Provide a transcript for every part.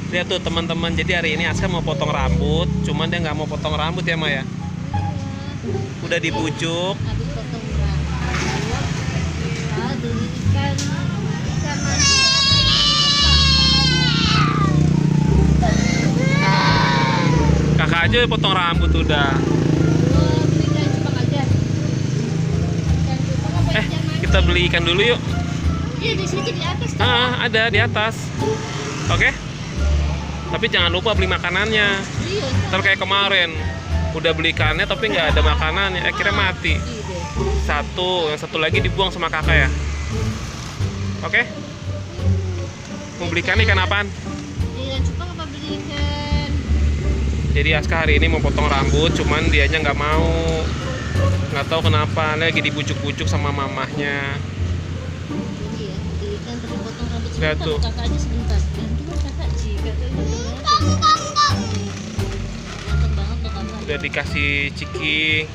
Lihat tuh teman-teman, jadi hari ini Aska mau potong rambut, cuman dia nggak mau potong rambut ya Maya. Udah dibujuk. Habis potong rambut, beli ikan Kakak aja potong rambut udah. beli ikan cupang aja. Ikan cupang apa ikan mancing? Kita beli ikan dulu yuk. Iya di situ di atas tuh. Ada di atas. Oke. Tapi jangan lupa beli makanannya. Iya. Ntar kayak kemarin, udah beli ikannya tapi nggak ada makanannya, akhirnya mati. Satu, yang satu lagi dibuang sama kakak ya. Oke? Mau beli ikan apaan? Ikan cupang apa beli ikan? Jadi Aska hari ini mau potong rambut, cuman dianya nggak mau. Nggak tahu kenapa, lagi dibujuk-bujuk sama mamahnya. Iya, beli ikan tapi potong rambut Lihat sebentar. tuh. Kakak aja sebentar. Nanti kakak sih, kakak ganteng banget tuh kakak. Udah dikasih ciki.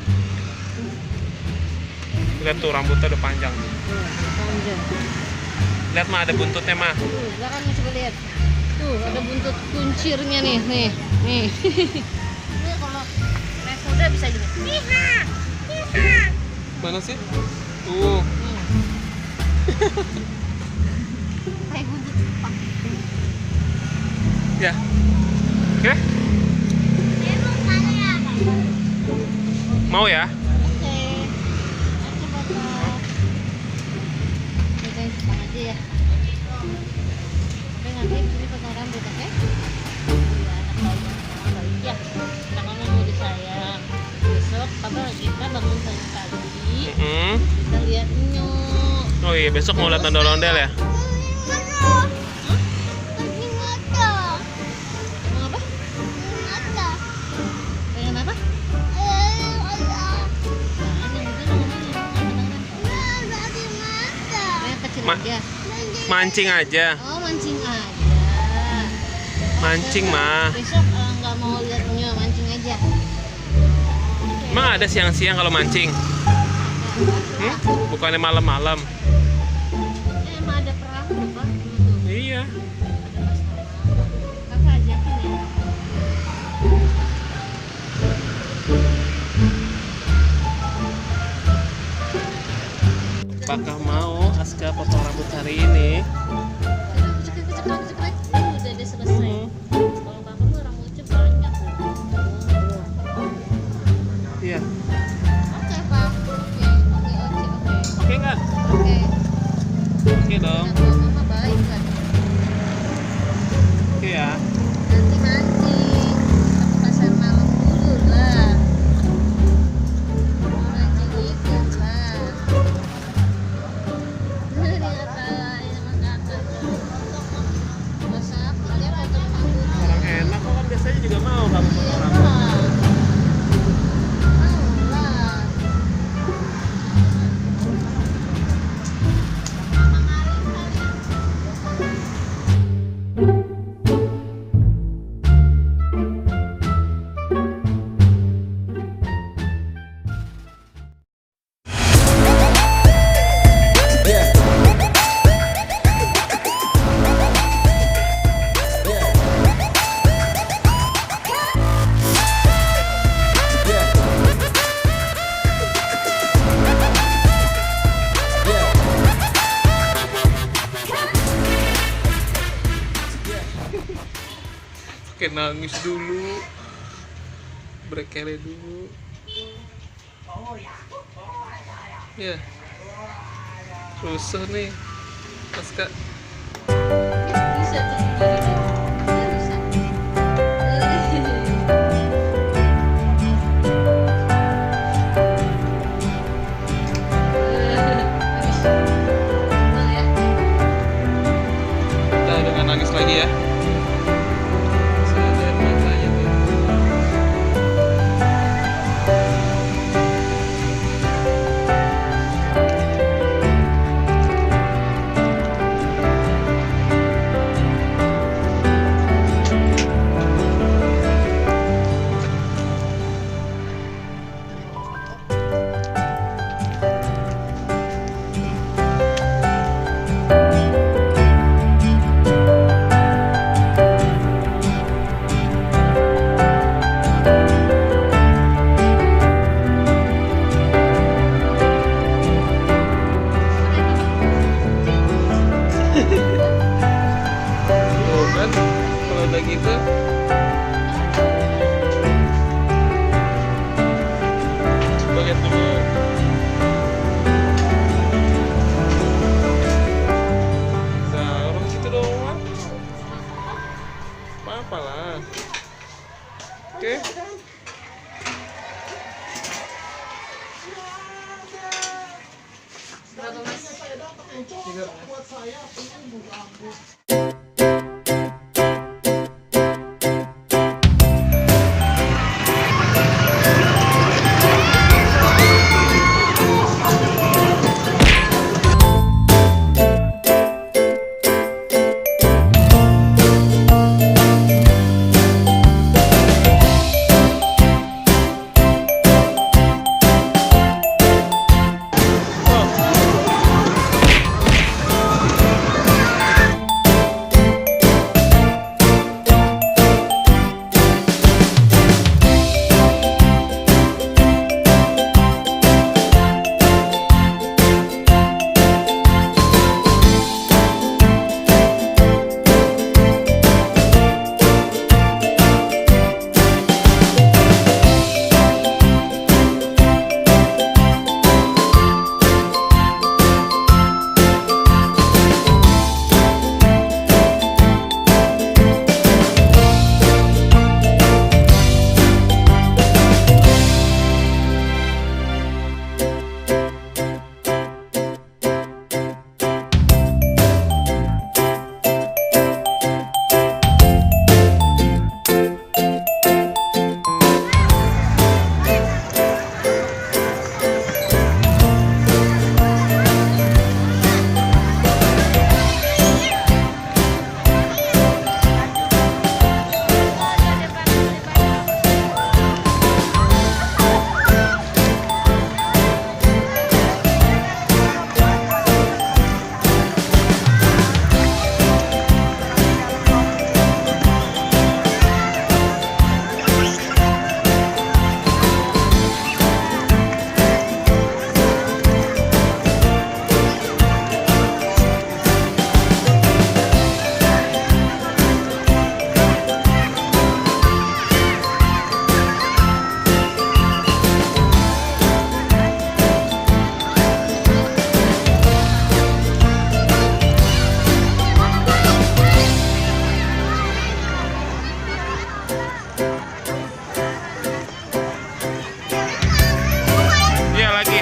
Lihat tuh rambutnya udah panjang. Panjang. Lihat mah ada buntutnya mah. Tuh, belakangnya coba lihat. Tuh, ada buntut kuncirnya nih. Nih. Ini kalau naik kuda bisa gini. Mana sih? Tuh. Kayak buntut Jepang. Ya. Oke? Mau ya? Oke. Coba Kak. Pegang Jepang aja ya. Oke, nanti ini potong rambut, oke? Iya, anak baik ya. Karena kamu mau disayang. Besok kita bangun pagi. Kita lihat nyok. Oh iya, besok mau lihat ondel-ondel ya? Mau apa? Pengen apa? Yang kecil aja. Mancing aja. Oh, mancing aja. Mancing mah. Besok nggak mau lihat penyu, mancing aja. Emang ada siang-siang kalau mancing? Bukannya malam-malam? Emang ada perahu tuh, Pak. Iya. Kakak ajakin ya. Apakah mau Aska potong rambut hari ini? Cepat. Udah selesai. Kalau kakak mah rambutnya banyak loh. Iya. Oke, Pak. Oke. Oke nggak? Oke. Oke dong. Mama baik kan. Oke ya. Nanti mancing. Ke pasar malam dulu lah. Mancing ikan lah. Ini ngatain sama kakak. Masak, dia potong rambut. Orang enak kok kan biasanya juga mau kamu potong rambut. Pakai nangis dulu, berkele dulu. Ya, susah nih, Aska. Bisa tuh. Bisa. Kita udah nangis lagi ya. Masih ada air matanya tuh. Oke. Berapa mas? Iya lagi.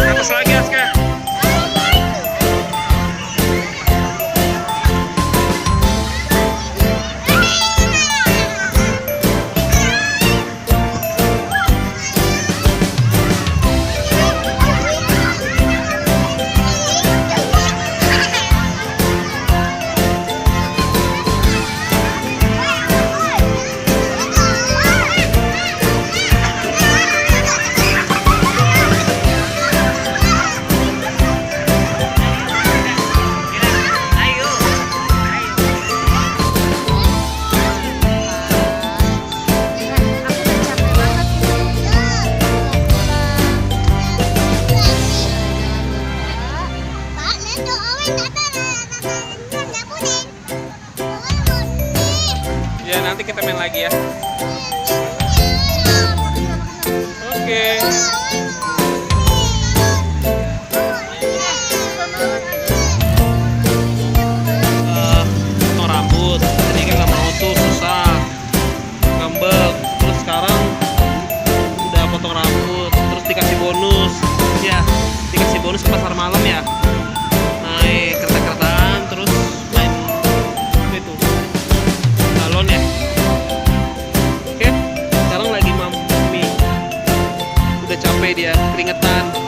Atas lagi Aska. Ya nanti kita main lagi ya. Oke. Potong rambut. Tadi kan nggak mau tuh, susah, ngambek. Terus sekarang udah potong rambut. Terus dikasih bonus. Ya, dikasih bonus ke pasar malam ya. Naik kereta-keretaan, terus main apa itu? Balon ya. Oke, sekarang lagi mami. Udah capek dia, keringetan.